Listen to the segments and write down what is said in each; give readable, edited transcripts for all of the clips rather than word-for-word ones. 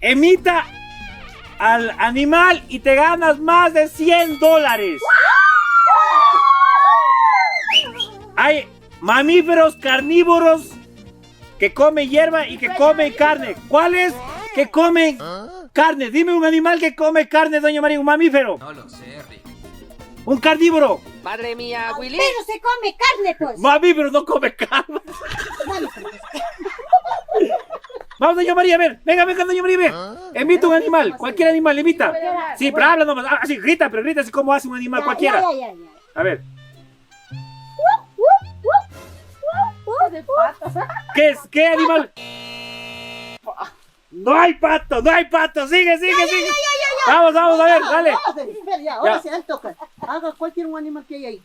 Emita al animal y te ganas más de $100. Hay mamíferos carnívoros que comen hierba y que comen carne. ¿Cuáles que comen carne? Dime un animal que come carne, doña María, un mamífero. No lo sé, Rick. Un carnívoro. Madre mía, Willy. Pero se come carne, pues. Mamífero no come carne. Bueno, pues. Vamos, doña María, a ver. Venga, doña María, ven. Emita un animal, cualquier animal, emita. Sí, pero habla nomás. Así, grita, pero grita así como hace un animal cualquiera. Ya. A ver. De patas. ¿Qué animal? No hay pato. Sigue. Vamos, a ver, dale. Ya, ahora sí, él toca. Haga cualquier un animal que hay ahí.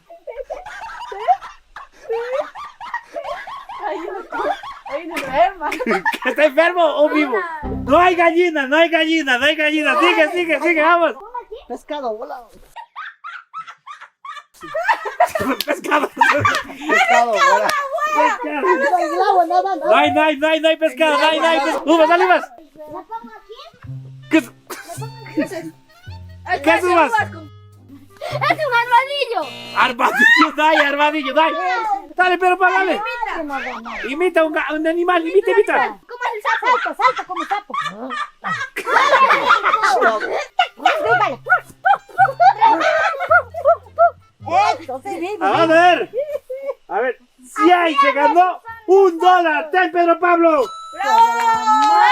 ¿Está enfermo o vivo? No hay gallina. Sigue, vamos. Pescado, volado. Pescado. Pescado, volado. No hay pescado, no hay pescado. Dale más. ¿La pongo aquí? ¿Qué es más? ¡Es un armadillo! Armadillo, dale. Dale, pero dale. Imita un animal, imita. ¿Cómo es el sapo? Salta como sapo. Eso, sí, A ver. Si hay, se ganó $1. ¡Ten, Pedro Pablo!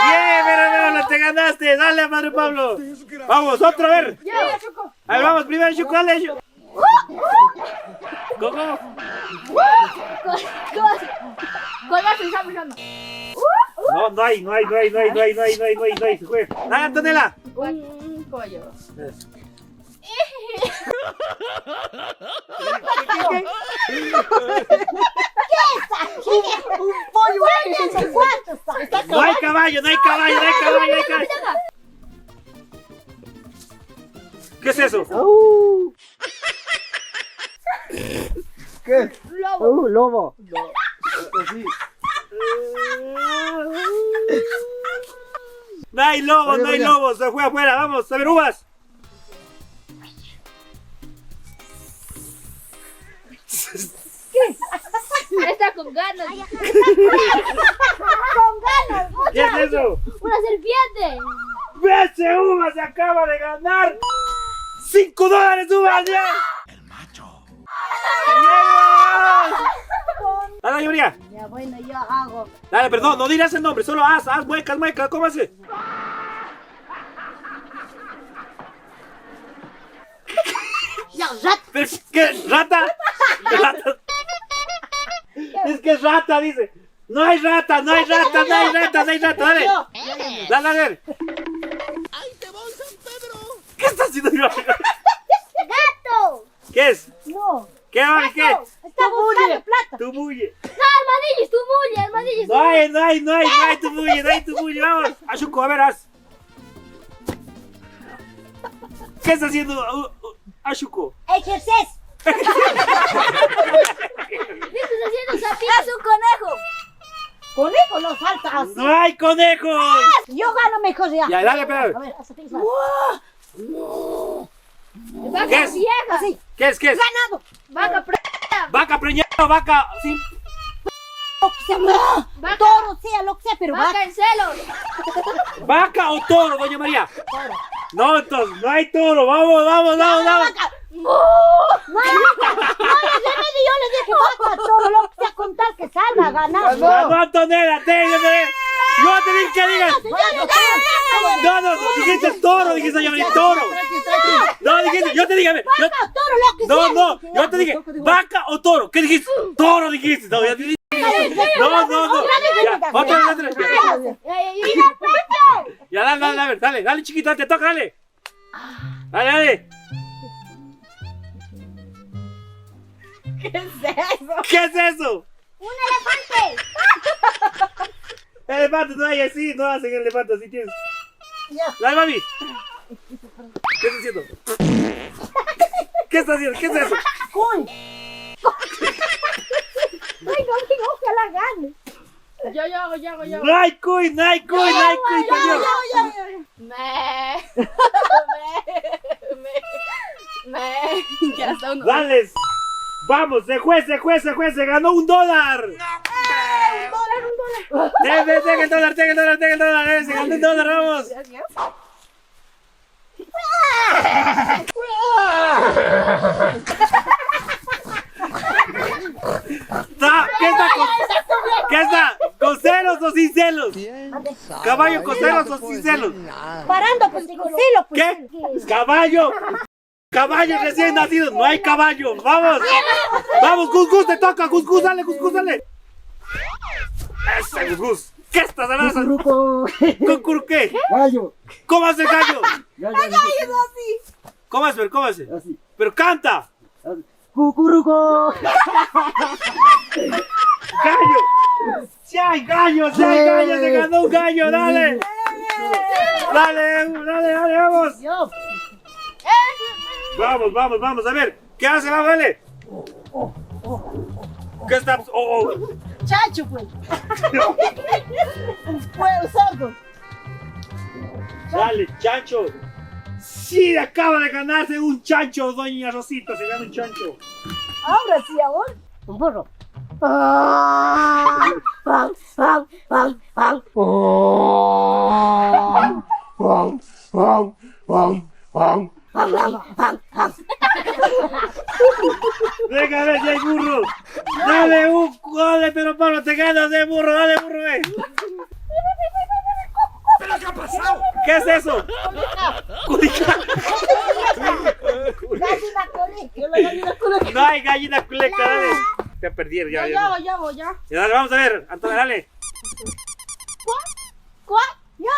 ¡Bien, Pedro, te ganaste! ¡Dale a Padre Pablo! Vamos, otro, a ver. A ver, vamos, primero Chuco, dale. ¿Cómo? No hay. Se juega. Dale, Antonella. Un pollo. Un pollo. No hay caballo. ¿Qué es eso? ¿Qué? Lobo. No hay lobo, se fue afuera, vamos, a ver, uvas. Está con ganas. ¿Qué es eso? Una serpiente. ¡Ese uva se acaba de ganar! $5, uvas, ya. El macho. Dale, doña María. Ya, bueno, yo hago. Dale, perdón, no dirás el nombre, solo haz muecas, ¿cómo hace? Ya, rata. ¿Pero qué? ¿Rata? Es que es rata, dice. No hay rata, dale. Dale, a ver. ¡Ay, te voy, San Pedro! ¿Qué está haciendo? ¡Gato! ¿Qué es? No. ¿Qué, mami, qué? Está buscando plata. Tu bulle. No, armadillos, No hay tu bulle, vamos. Ashuko, a ver, haz. ¿Qué está haciendo Ashuko? Ejerces. ¿Qué estás haciendo, Sapito? Es un conejo. Conejo no saltas. ¡No hay conejos! Yo gano mejor ya. Ya, dale, pero. A ver, hasta que ¿Qué es? vieja. Sí. ¿Qué es? Ganado. Vaca Vaca preñada, vaca sin... Toro, sea lo que sea, pero vaca en celos. ¿Vaca o toro, doña María? Toro. No, entonces, no hay toro. Vamos. Vaca. No, yo le dije vaca, toro, lo que sea, con tal que salga a ganar. No, Antonella, yo te dije que digas. No, dijiste toro, dijiste doña María, toro. No, dijiste, yo te dije, Vaca, toro, lo que sea. no, yo te dije, vaca o toro. ¿Qué dijiste? Toro dijiste. No, ya te dije. No. Ya, otra vez. Ya, dale, chiquito, te toca, dale. Dale. ¿Qué es eso? Un elefante. Elefante, no hay así, no hacen elefante así, tienes. Dale, mami. ¿Qué estás haciendo? ¿Qué es eso? Ay, no, ojalá gane. Yo hago. No hay cuy, perdió. Ya está uno. Dale. Vamos, se fue, se ganó $1. $1. Tenga el dólar, se ganó $1, vamos. Gracias. ¿Qué está? ¿Con celos o sin celos? ¿Caballo con celos o sin celos? Parando, pues, con celo, pues. ¿Qué? ¿Caballo? Caballo recién nacido, no hay caballo. Vamos, Gus, te toca, Gus, dale. Ese Gus, ¿qué estás hablando? ¿Con qué? Gallo. ¿Cómo hace gallo? Gallo. ¿Cómo hace? Así. Pero canta. Cucuruco. Gallo. Si hay gallo, se ganó un gallo, dale, vamos. Vamos, a ver, ¿qué hace? Dale. ¿Qué está? Chacho, pues. Un cerdo. Dale, chancho. Sí, acaba de ganarse un chancho, doña Rosita, se gana un chancho. Ahora sí, ahora. Un burro. Venga, a ver si hay burro. Dale, pero Pablo, te ganas de burro, dale, burro, ¿Pero qué ha pasado? ¿Qué es eso? Culica. No hay gallina culeca, dale. Te perdieron, ya. Ya. Dale, vamos a ver, Antonio, dale. ¿Cuál? No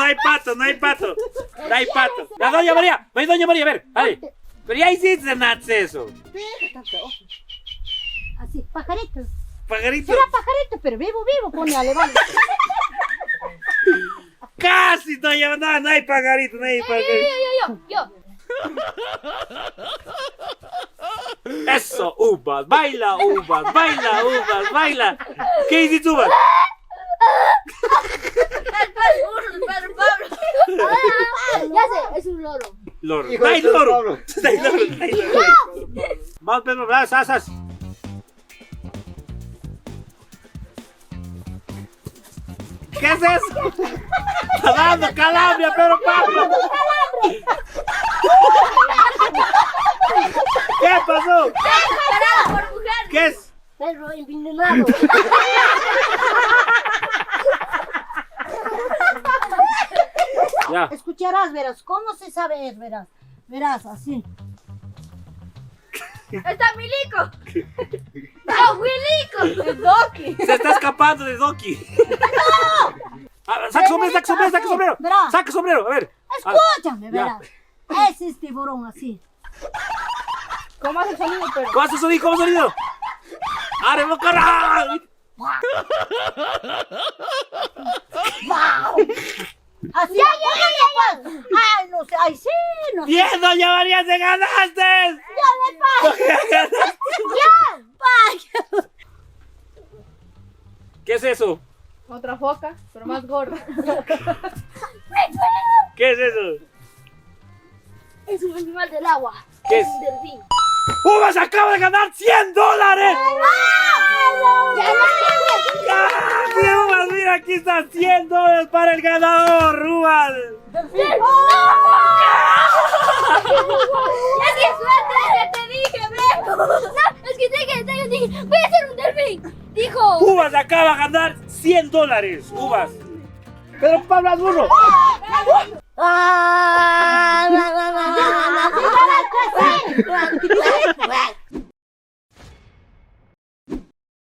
hay pato. La doña María, a ver, dale. Pero ya hiciste eso. Así, pajarito. Pajarito. Será pajarito, pero vivo, pone a levantar. Casi, doña, no hay pajarito, Yo. Eso, uvas, baila. ¿Qué hiciste, uvas? El perro Pablo. Ya sé, es un loro. Loro. Hijo No hay de loro. Pablo. No hay loro. Vamos, Pedro, asas. ¿Qué es eso? Está dando calambre, Pedro Pablo. ¿Qué pasó? Parado por mujer. ¿Qué es? Perro envenenado. Ya. Escucharás, verás, ¿cómo se sabe es, verás, así. ¡Está Milico! ¡No, Milico! ¡Es Doki! Se está escapando de Doki. ¡No! Saca sombrero. Verás. Saca sombrero, a ver. Escúchame, Ya. verás. Ese es tiburón así. ¿Cómo hace el sonido, pero? ¿Cómo hace sonido? ¡Are, boca! Así. Ya. Ay, no sé, ay, sí, no sé. ¡Bien, doña María, te ganaste! ¡Ya! ¿Qué es eso? Otra foca, pero más gorda. ¿Qué es eso? Es un animal del agua. ¿Qué es? Un delfín. ¡Uvas acaba de ganar $100! ¡Gracias, Uvas! Mira, aquí está $100 para el ganador, Uvas. ¡Es que suerte! ¡Te dije, Breco! No, es que te dije, voy a ser un delfín. Dijo. Uvas acaba de ganar $100, Uvas. Pero Pablo es burro. ¡Ah!